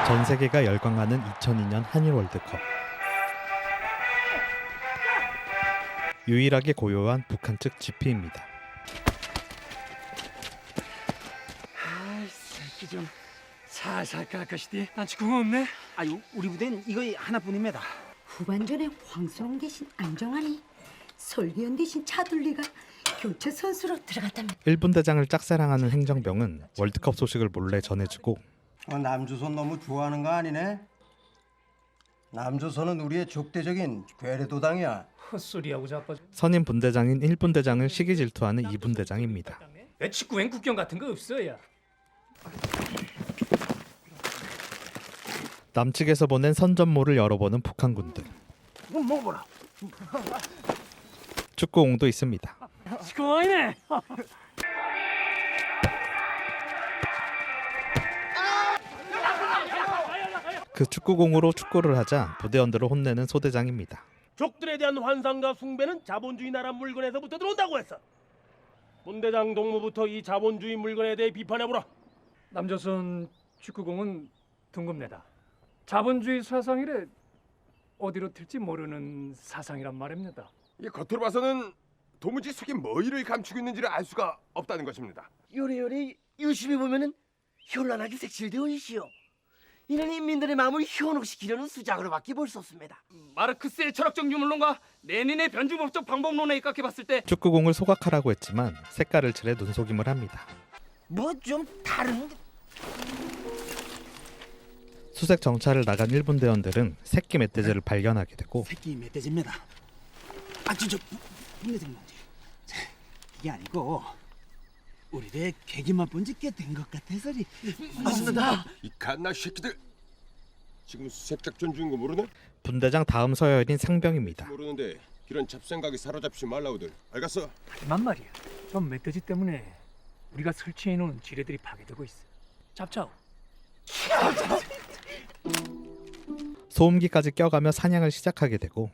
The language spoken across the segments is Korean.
전 세계가 열광하는 2002년 한일 월드컵. 유일하게 고요한 북한 측 지피입니다. 아이 새끼 좀 살살 깎으시디. 난치 그거 없네. 아유, 우리 부대는 이거 하나뿐입니다. 후반전에 황선홍 대신 안정환이, 설기현 대신 차둘리가 교체 선수로 들어갔답니다. 일본 대장을 짝사랑하는 행정병은 월드컵 소식을 몰래 전해주고 남조선 너무 좋아하는 거 아니네? 남조선은 우리의 적대적인 괴뢰도당이야. 헛소리하고 자빠져. 선임 분대장인 1분대장을 시기 질투하는 2분대장입니다. 내 직구행 국경 같은 거 없어야. 남측에서 보낸 선전모를 열어보는 북한 군들. 그럼 먹어보라. 축구공도 있습니다. 시커이네. 그 축구공으로 축구를 하자 부대원들을 혼내는 소대장입니다. 적들에 대한 환상과 숭배는 자본주의 나라 물건에서부터 들어온다고 했어. 분대장 동무부터 이 자본주의 물건에 대해 비판해보라. 남조선 축구공은 둥급내다. 자본주의 사상이래 어디로 튈지 모르는 사상이란 말입니다. 이 겉으로 봐서는 도무지 속에 뭐이를 감추고 있는지를 알 수가 없다는 것입니다. 요래요래 유심히 보면은 현란하게 색칠되어 있시오. 이는 인민들의 마음을 현혹시키려는 수작으로밖에 볼 수 없습니다. 마르크스의 철학적 유물론과 레닌의 변주법적 방법론에 입각해봤을 때 축구공을 소각하라고 했지만 색깔을 칠해 눈속임을 합니다. 뭐 좀 다른 수색 정찰을 나간 일본 대원들은 새끼 멧돼지를 발견하게 되고 새끼 멧돼지입니다. 저 분대장 동지. 이게 아니고 우리의 계기만 본지 꽤 된 것 같아서리. 맞습니다. 이 갓나 새끼들 지금 수색 작전 중인 거 모르네? 분대장 다음 서열인 상병입니다. 모르는데 이런 잡생각에 사로잡지 말라우들. 알겠어? 하지만 말이야, 저 멧돼지 때문에 우리가 설치해놓은 지뢰들이 파괴되고 있어. 잡자오. 소음기까지 껴가며 사냥을 시작하게 되고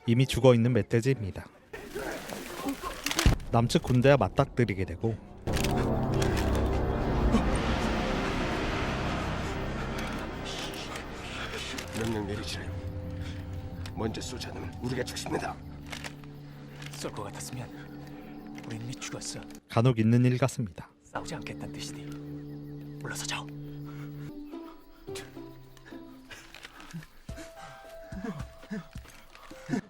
이미 죽어있는 멧돼지입니다. 남측 군대와 맞닥뜨리게 되고 명령 내리시라요. 먼저 쏘지 않으면 우리가 죽습니다. 쏠 것 같았으면 우린 이미 죽었어. 간혹 있는 일 같습니다. 싸우지 않겠다는 뜻이니 물러서자오.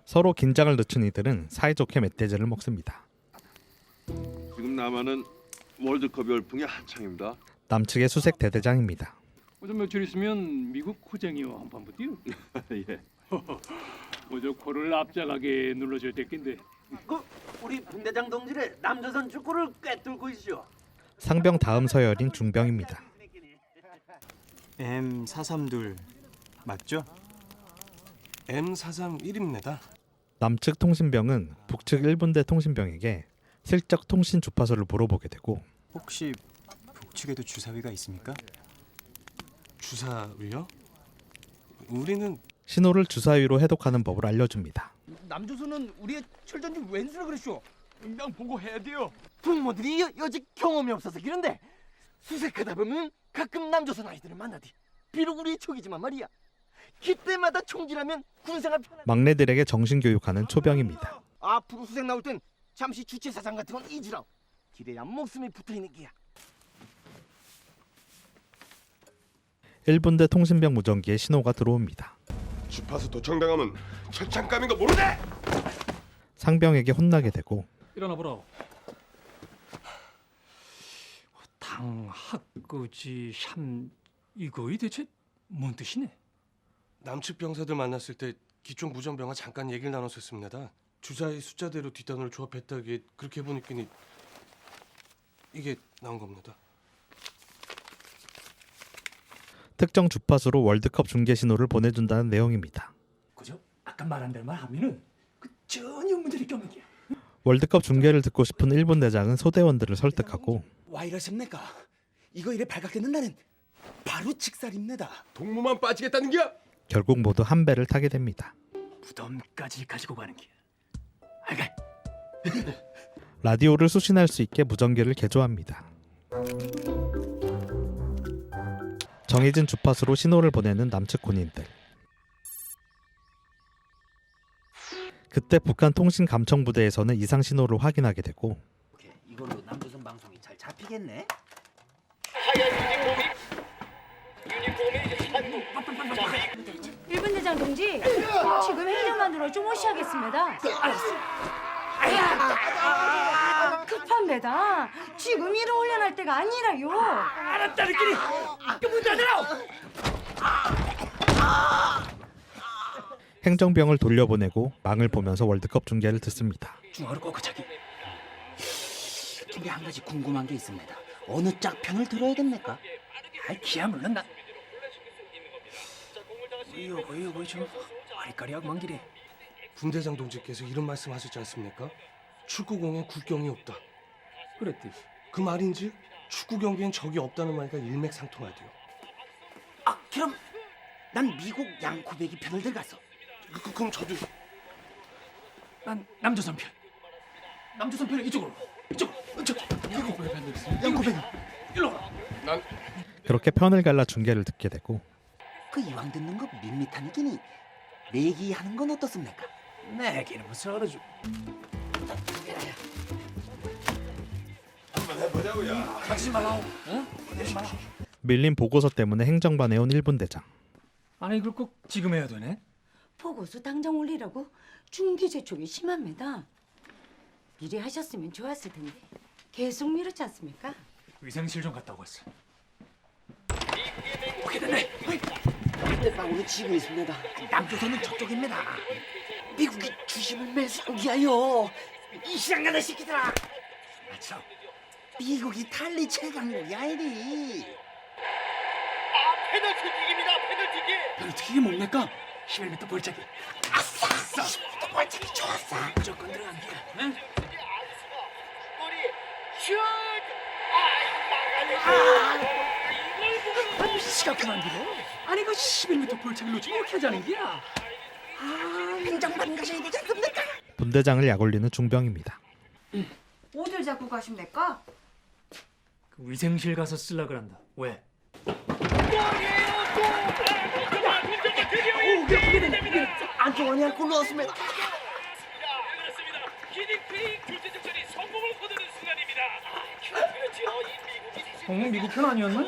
서로 긴장을 늦춘 이들은 사이좋게 멧돼지를 먹습니다. 지금 남한은 월드컵 열풍이 한창입니다. 남측의 수색 대대장입니다. 좀 며칠 있으면 미국 호쟁이와 한판 붙디요. 예. 뭐저 코를 앞장하게 눌러줄 때인데. 우리 분대장 동지를 남조선 축구를 꿰뚫고 있시오. 상병 다음 서열인 중병입니다. M432 맞죠? M431입니다. 남측 통신병은 북측 1분대 통신병에게 슬쩍 통신 주파수를 물어보게 되고 혹시 북측에도 주사위가 있습니까? 주사위요? 우리는 신호를 주사위로 해독하는 법을 알려줍니다. 남조선은 우리의 철전지 웬수라 그랬쇼. 그냥 보고 해야 돼요. 동무들이 여직 경험이 없어서 그런데 수색하다 보면 가끔 남조선 아이들을 만나디. 비록 우리의 적이지만 말이야. 그때마다 총질하면 군생활 편한. 막내들에게 정신교육하는 초병입니다. 앞으로 수색 나올 땐 잠시 주체사상 같은 건 잊으라. 기대야 목숨이 붙어있는 게야. 1분대 통신병 무전기에 신호가 들어옵니다. 주파수 도청당하면 철창감인 거 모르네. 상병에게 혼나게 되고 일어나 보라. 당학거지 샴 이거이 대체 뭔 뜻이네? 남측 병사들 만났을 때 기총 무전병과 잠깐 얘기를 나눴었습니다. 주사위 숫자대로 뒷단을 조합했다기에 그렇게 해보니까 이게 나온 겁니다. 특정 주파수로 월드컵 중계 신호를 보내준다는 내용입니다. 그죠? 아까 말한 대로 하면은 그 전혀 문제될 게 없는 게야. 월드컵 중계를 듣고 싶은 1분 대장은 소대원들을 설득하고 와 이러십니까? 이거 이래 발각되는 날은 바로 직살입니다. 동무만 빠지겠다는 게야? 결국 모두 한 배를 타게 됩니다. 무덤까지 가지고 가는 게. 알가. 라디오를 수신할 수 있게 무전기를 개조합니다. 정해진 주파수로 신호를 보내는 남측 군인들. 그때 북한 통신감청부대에서는 이상 신호를 확인하게 되고 이걸로 남조선 방송이 잘 잡히겠네. 일본 대장 동지, 지금 행정관으로 좀 모시하겠습니다. 급합니다. 지금 일을 훈련할 때가 아니라요. 알았다니끼리. 문 닫으라. 행정병을 돌려보내고 망을 보면서 월드컵 중계를 듣습니다. 중화로 꺾어 차기. 근데 한 가지 궁금한 게 있습니다. 어느 짝편을 들어야 됩니까? 아이 기야 물론 나. 이거 좀 아리까리하고 만 길에. 분대장 동지께서 이런 말씀하셨지 않습니까? 축구공엔 국경이 없다. 그랬지. 그 말인지 축구 경기엔 적이 없다는 말과 일맥상통하디요. 아, 그럼 난 미국 양코배기 편을 들어갔어. 그럼 저도 난 남조선 편. 남조선 편은 이쪽으로. 이쪽. 양코배기 편 들었어. 양코배기. 일로 와. 난 그렇게 편을 갈라 중계를 듣게 되고 그 이왕 듣는 거 밋밋하니끼니 내기하는 건 어떻습니까? 내기는 무슨 어르죠. 가지 말라고. 응? 내지 말라. 밀린 보고서 때문에 행정반에 온 일본 대장. 아니 이걸 꼭 지금 해야 되네. 보고서 당장 올리라고 중기 재촉이 심합니다. 미리 하셨으면 좋았을 텐데 계속 미뤘지 않습니까? 위생실 좀 갔다 오고 왔어. 오게 됐네. 그때방으로 지고 있습니다. 남조선은 저쪽입니다. 미국이 주심을 매수하기 위하여 이 시장가는 시키더라. 맞죠? 미국이 달리 최강국이야 이리. 페널티킥이 뭡니까? 11m 벌차기. 아싸! 10m 벌칙이 좋았어. 무조건 들어간 게야. 응? 시가 그만 길어. 아니 그 11m 벌차기를 놓치면 어떻게 하자는 게야? 행정반 가셔야 되지 않습니까? 분대장을 약올리는 중병입니다. 어딜 잡고 가십니까? 그 위생실 가서 쓸라 그런다. 왜? 안정환이 한 골 넣었습니다. 미국 편 아니었나?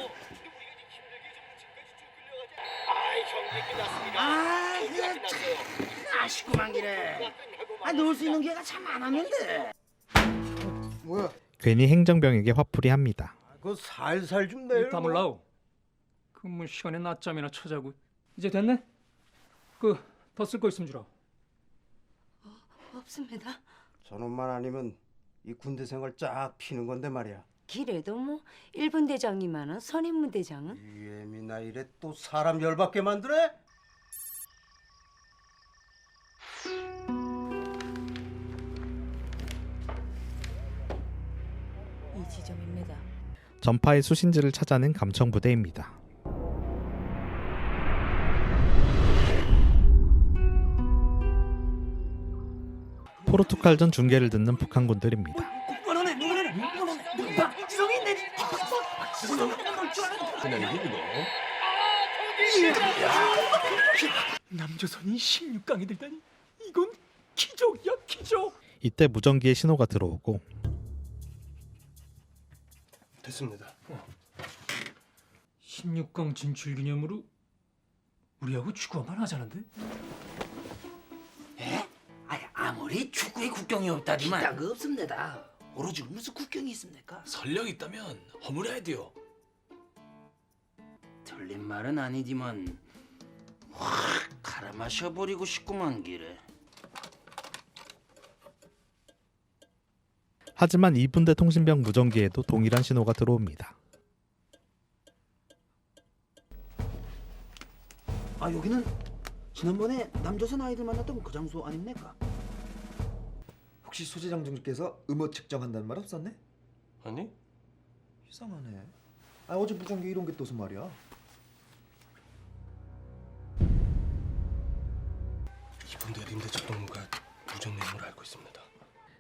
아쉽구만 기래. 놀 수 있는 기회가 참 많았는데. 뭐야? 괜히 행정병에게 화풀이 합니다. 그거 살살 좀 내려. 다물라우. 근무 시간에 낮잠이나 쳐자고. 이제 됐네? 그 더 쓸 거 있으면 주라. 없습니다. 저놈만 아니면 이 군대 생활 쫙 피는 건데 말이야. 길에도 뭐 일본 대장님만은 선임문 대장은 유엠이나 이래 또 사람 열받게 만드네? 이 지점입니다. 전파의 수신지를 찾아낸 감청부대입니다. 포르투갈전 중계를 듣는 북한군들입니다. 남조선이 16강에 들다니 이건 기적이야 기적. 이때 무전기에 신호가 들어오고 됐습니다. 16강 진출 기념으로 우리하고 축구 한판 하자는데? 아니 아무리 축구에 국경이 없다지만 기타가 없습니다. 오로지 무슨 국경이 있습니까? 설령 있다면 허물어야 돼요. 틀린 말은 아니지만 확 갈아 마셔버리고 싶구만 기래. 하지만 2분대 통신병 무전기에도 동일한 신호가 들어옵니다. 아 여기는 지난번에 남조선 아이들 만났던 그 장소 아닙니까? 혹시 소재장 중께서 음호 측정한다는 말 없었네? 아니? 이상하네. 아 어제 무전기 이런 게 떠서 말이야. 군대 임대차 동무가 무전 내용을 알고 있습니다.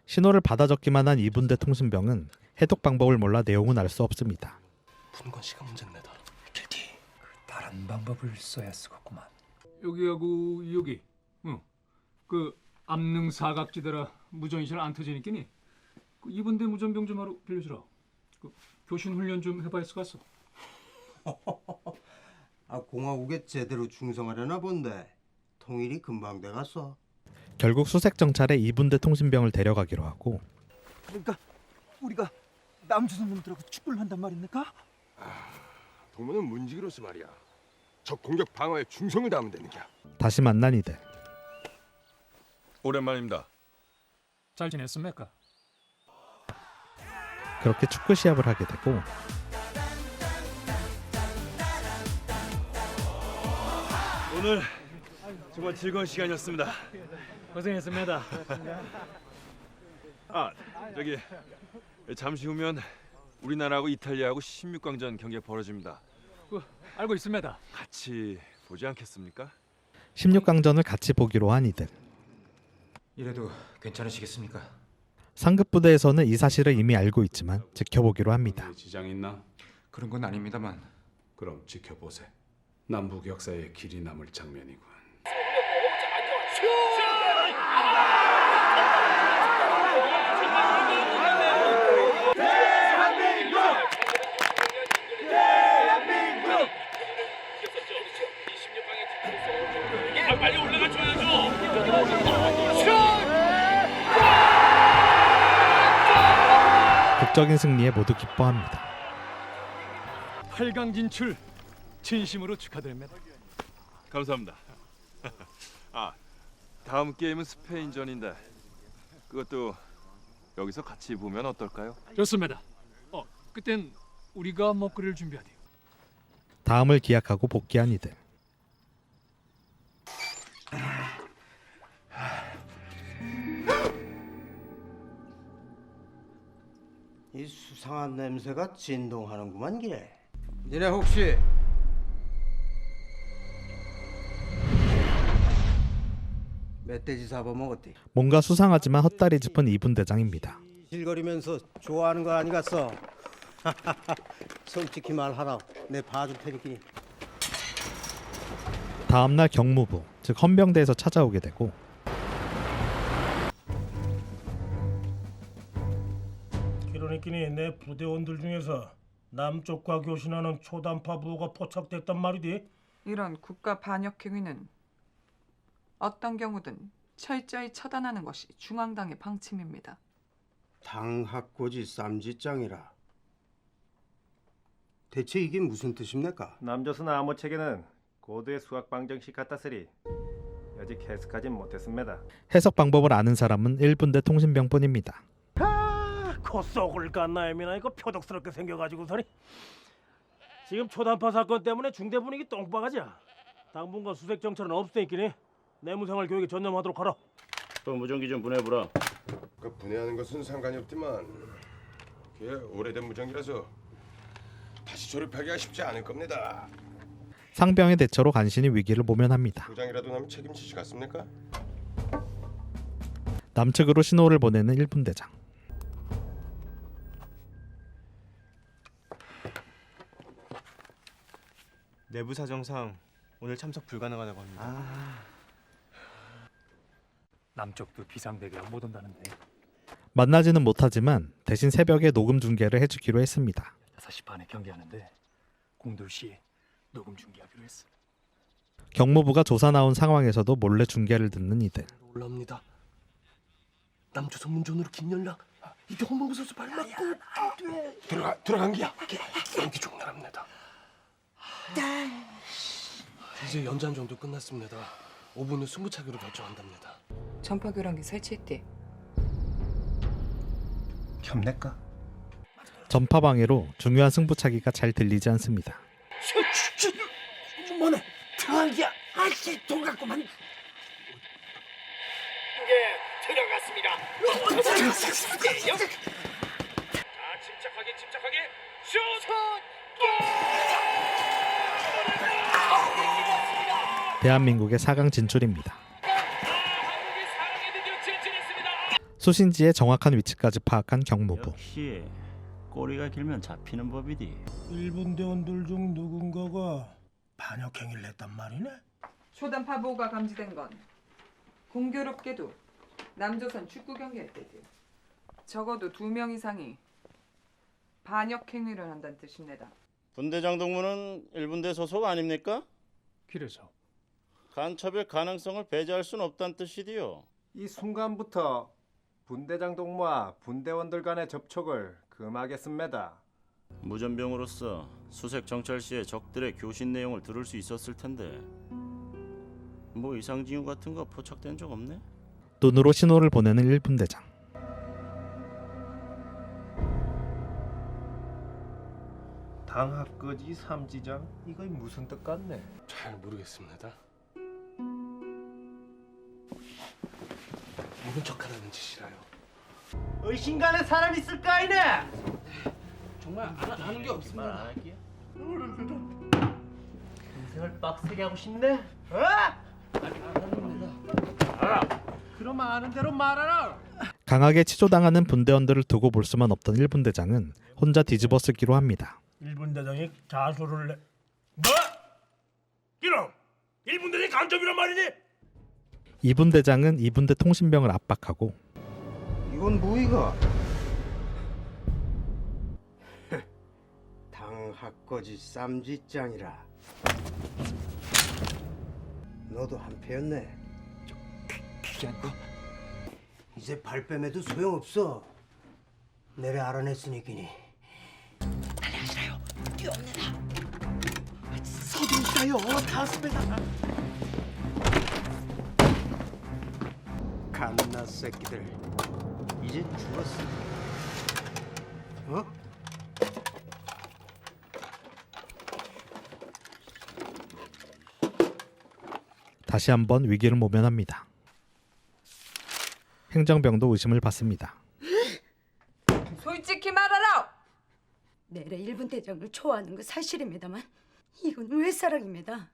신호를 받아 적기만 한 이분대 통신병은 해독 방법을 몰라 내용은 알 수 없습니다. 푸는 건 시간 문제입니다. 길티. 다른 방법을 써야 쓰겠구만. 여기하고 여기, 그 암릉 사각지대라 무전실 안 터지니까니 그 2분대 무전병 좀 하루 빌려주라. 그 교신 훈련 좀 해봐야 할 것 같소. 공화국에 제대로 충성하려나 본데 통일이 금방 돼갔어. 결국 수색 정찰에 이분대 통신병을 데려가기로 하고 그러니까 우리가 남조선 놈들하고 축구를 한단 말입니까? 동무는 문지기로서 말이야. 적 공격 방어에 충성을 다하면 되는 겨. 다시 만난 이들. 오랜만입니다. 잘 지냈습니까? 그렇게 축구 시합을 하게 되고 오늘 정말 즐거운 시간이었습니다. 고생했습니다. 저기 잠시 후면 우리나라하고 이탈리아하고 16강전 경기가 벌어집니다. 알고 있습니다. 같이 보지 않겠습니까? 16강전을 같이 보기로 한 이들. 이래도 괜찮으시겠습니까? 상급 부대에서는 이 사실을 이미 알고 있지만 지켜보기로 합니다. 지장 있나? 그런 건 아닙니다만. 그럼 지켜보세. 남북 역사에 길이 남을 장면이군. 빨리 올라가 줘야죠. 극적인 승리에 모두 기뻐합니다. 8강 진출 진심으로 축하드립니다. 감사합니다. 다음 게임은 스페인전인데 그것도 여기서 같이 보면 어떨까요? 좋습니다. 그땐 우리가 먹거리를 준비하대요. 다음을 기약하고 복귀한 이들. 이 수상한 냄새가 진동하는구만 기래. 니네 혹시 멧돼지 잡아먹었디? 뭔가 수상하지만 헛다리 짚은 이분 대장입니다. 실거리면서 좋아하는 거 아니겠어? 솔직히 말하라. 내 봐줄 테니까. 다음날 경무부, 즉 헌병대에서 찾아오게 되고 그러니까니 내 부대원들 중에서 남쪽과 교신하는 초단파 부호가 포착됐단 말이디. 이런 국가 반역 행위는 어떤 경우든 철저히 처단하는 것이 중앙당의 방침입니다. 당학고지 쌈짓장이라. 대체 이게 무슨 뜻입니까? 남조선 암호 체계는 고도의 수학 방정식 같았으리 여직 해석하진 못했습니다. 해석 방법을 아는 사람은 1분대 통신병뿐입니다. 코 쏙을 깠나야미나 이거 표독스럽게 생겨가지고서니 지금 초단파 사건 때문에 중대 분위기 똥바가지야. 당분간 수색 정찰은 없으니까니 내무생활 교육에 전념하도록 하라. 또 무전기 좀 보내보라. 그 분해하는 것은 상관이 없지만 그게 오래된 무전기라서 다시 조립하기가 쉽지 않을 겁니다. 상병의 대처로 간신히 위기를 모면합니다. 부장이라도 나면 책임지시겠습니까? 남측으로 신호를 보내는 1분 대장. 내부 사정상 오늘 참석 불가능하다고 합니다. 남쪽도 비상대기라 못 온다는데. 만나지는 못하지만 대신 새벽에 녹음 중계를 해주기로 했습니다. 5시 반에 경기하는데 02시에 녹음 중계하기로 했어. 경무부가 조사 나온 상황에서도 몰래 중계를 듣는 이들. 올라옵니다. 남조선 문전으로 김연락. 이때 홍범구 선수 발 맞고 들어간 기야. 연기 종료랍니다. 이제 연장전도 끝났습니다. 5분 후 승부차기로 결정한답니다. 전파 교란기 설치했대. 협내까? 전파 방해로 중요한 승부차기가 잘 들리지 않습니다. 뭐네? 들어간 기야. 아씨 동갔구만. 예, 들어갔습니다. 자, 침착하게 슛! 대한민국의 4강 진출입니다. 수신지의 정확한 위치까지 파악한 경무부. 역시 꼬리가 길면 잡히는 법이디. 일본 대원들 중 누군가가 반역 행위를 했단 말이네. 초단파 보호가 감지된 건 공교롭게도 남조선 축구 경기할 때지. 적어도 2명 이상이 반역 행위를 한다는 뜻입니다. 분대장 동무는 1분대 소속 아닙니까? 그래서 간첩의 가능성을 배제할 수는 없다는 뜻이디요. 이 순간부터 분대장 동무와 분대원들 간의 접촉을 금하겠습니다. 무전병으로서 수색 정찰 시에 적들의 교신 내용을 들을 수 있었을 텐데 뭐 이상 징후 같은 거 포착된 적 없네? 눈으로 신호를 보내는 1분대장. 당합거지 삼지장 이거 무슨 뜻 같네. 잘 모르겠습니다. 모른 척하라는 짓이라요. 의심 가는 사람 있을까 이네? 정말 아는 게 없습니다. 인생을 빡세게 하고 싶네? 그럼 아는 대로 말하라. 강하게 치조당하는 분대원들을 두고 볼 수만 없던 1분대장은 혼자 뒤집어 쓰기로 합니다. 1분 대장이 자수를 내. 뭐? 이놈! 1분 대장이 간첩이란 말이니? 2분대장은 2분대 통신병을 압박하고 이건 뭐이가? 당학거지 쌈짓장이라. 너도 한패였네. 그게 아니고 이제 발뺌해도 소용없어. 내래 알아냈으니끼니. 달려가시라요. 뛰어옵니다. 서두르시라요. 다 왔습니다. 갓나 새끼들 이제 죽었어. 어? 다시 한번 위기를 모면합니다. 행정병도 의심을 받습니다. 솔직히 말하라! 내래 1분대장을 좋아하는 건 사실입니다만 이건 외사랑입니다.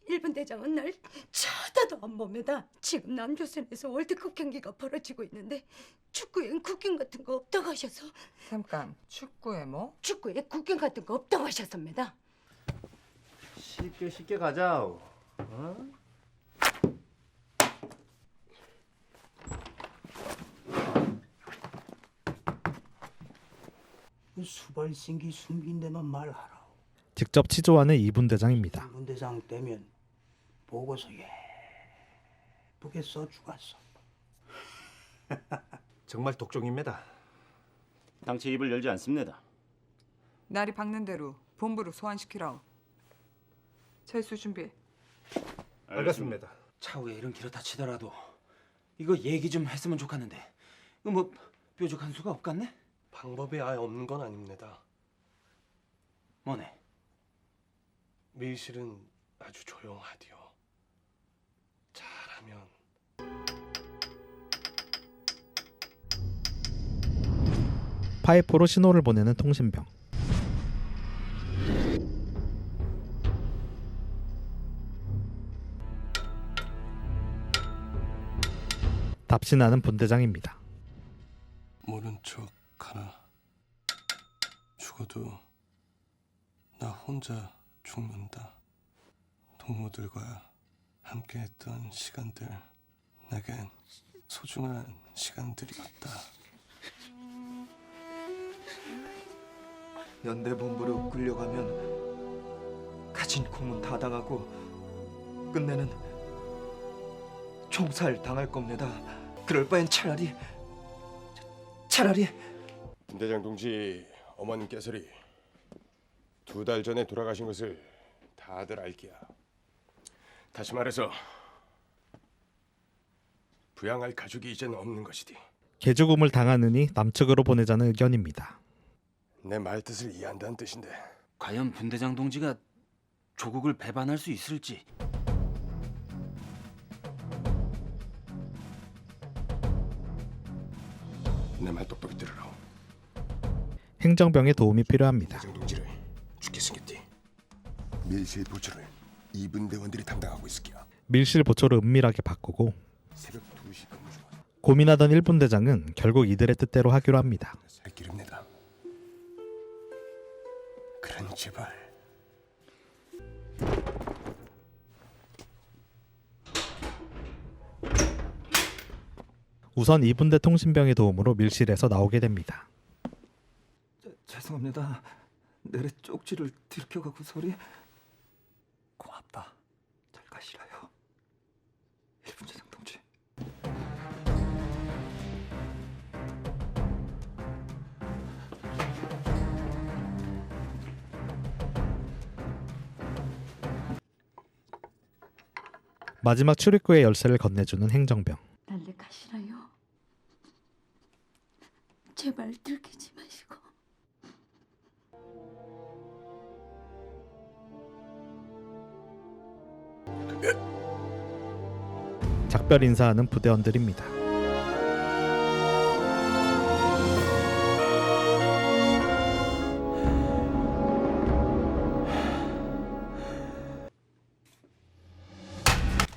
1분대장은 날 쳐다도 안 봅니다. 지금 남조선에서 월드컵 경기가 벌어지고 있는데 축구엔 국경 같은 거 없다고 하셔서. 잠깐, 축구에 뭐? 축구에 국경 같은 거 없다고 하셨습니다. 쉽게 가자. 어? 수발생기 숨긴 데만 말하라. 직접 치조하는 2분대장입니다. 1분대장 되면 보고서 예쁘게 써주겠어. 정말 독종입니다. 당최 입을 열지 않습니다. 날이 밝는 대로 본부로 소환시키라오. 철수 준비. 알겠습니다. 차후에 이런 기렇다 치더라도 이거 얘기 좀 했으면 좋겠는데 이거 뭐 뾰족한 수가 없겠네? 방법이 아예 없는 건 아닙니다. 뭐네? 밀실은 아주 조용하디요. 잘하면 파이프로 신호를 보내는 통신병. 답신하는 분대장입니다. 모른 척 하라. 죽어도 나 혼자 죽는다. 동무들과 함께했던 시간들 내겐 소중한 시간들이었다. 연대 본부로 끌려가면 가진 공문 다 당하고 끝내는 총살 당할 겁니다. 그럴 바엔 차라리 분대장 동지 어머님께서리 2달 전에 돌아가신 것을 다들 알기야. 다시 말해서 부양할 가족이 이제는 없는 것이디. 개죽음을 당하느니 남측으로 보내자는 의견입니다. 내 말뜻을 이해한다는 뜻인데 과연 분대장 동지가 조국을 배반할 수 있을지. 내 말 똑똑히 들으라. 행정병의 도움이 필요합니다. 분대장 동지를 죽게 생겼디. 밀실 보초를 2분대원들이 담당하고 있을게야. 밀실 보초를 은밀하게 바꾸고 새벽 2시 근무 중. 고민하던 일본 대장은 결국 이들의 뜻대로 하기로 합니다. 살 길입니다. 그런 제발. 우선 이분대 통신병의 도움으로 밀실에서 나오게 됩니다. 죄송합니다. 내래 쪽지를 들켜가고 소리. 고맙다. 잘 가시라요. 일본 대장 동지. 마지막 출입구의 열쇠를 건네주는 행정병. 날래 가시라요. 제발 들키지 마시고. 작별 인사하는 부대원들입니다.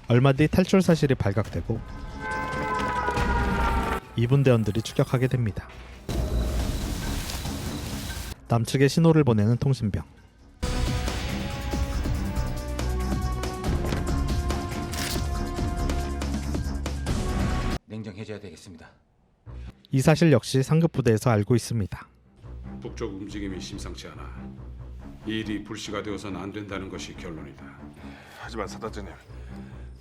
얼마 뒤 탈출 사실이 발각되고 이분대원들이 추격하게 됩니다. 남측에 신호를 보내는 통신병. 냉정해져야 되겠습니다. 이 사실 역시 상급 부대에서 알고 있습니다. 북쪽 움직임이 심상치 않아. 이 일이 불씨가 되어서는 안 된다는 것이 결론이다. 하지만 사단장님,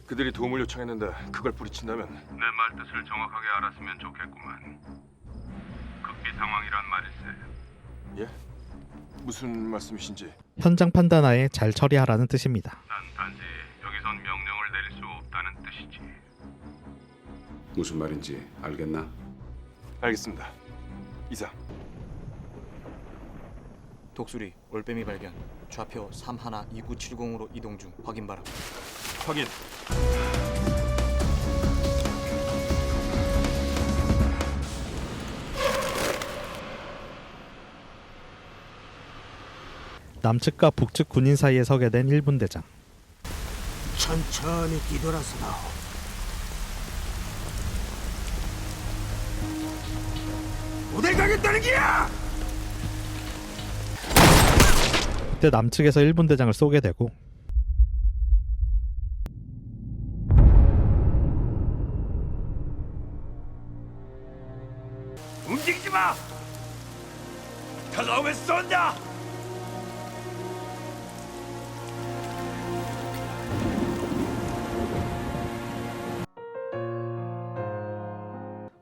그들이 도움을 요청했는데 그걸 뿌리친다면 내 말 뜻을 정확하게 알았으면 좋겠구만. 극비 상황이란 말일세. 예? 무슨 말씀이신지. 현장 판단하에 잘 처리하라는 뜻입니다. 난 단지 여기선 명령을 내릴 수 없다는 뜻이지. 무슨 말인지 알겠나? 알겠습니다. 이상. 독수리 올빼미 발견. 좌표 312970으로 이동 중. 확인 바람. 확인. 남측과 북측 군인 사이에 서게 된 일본 대장. 천천히 뒤돌아서 나오. 어딜 가겠다는 기야! 그때 남측에서 일본 대장을 쏘게 되고 움직이지 마! 다가오면 쏜다!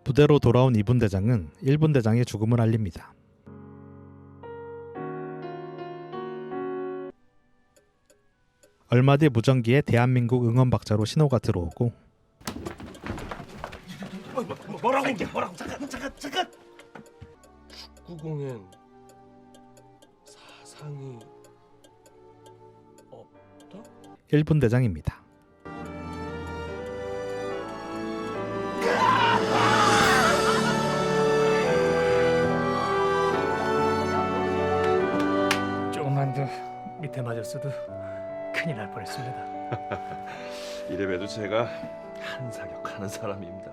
부대로 돌아온 이분 대장은 일본 대장의 죽음을 알립니다. 얼마 뒤 무전기에 대한민국 응원 박자로 신호가 들어오고 뭐라고 잠깐. 축구공엔 사상이 없다? 일본 대장입니다. 조금만 더 밑에 맞았어도 큰일 날 뻔했습니다. 이래봬도 제가 한사격하는 사람입니다.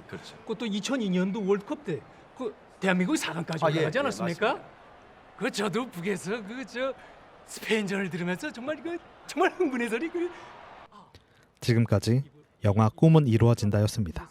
그렇죠. 그것도 2002년도 월드컵 때 그 대한민국이 4강까지 올라가지 않았습니까? 그 저도 북에서 그 저 스페인전을 들으면서 정말 흥분해서니 지금까지 영화 꿈은 이루어진다였습니다.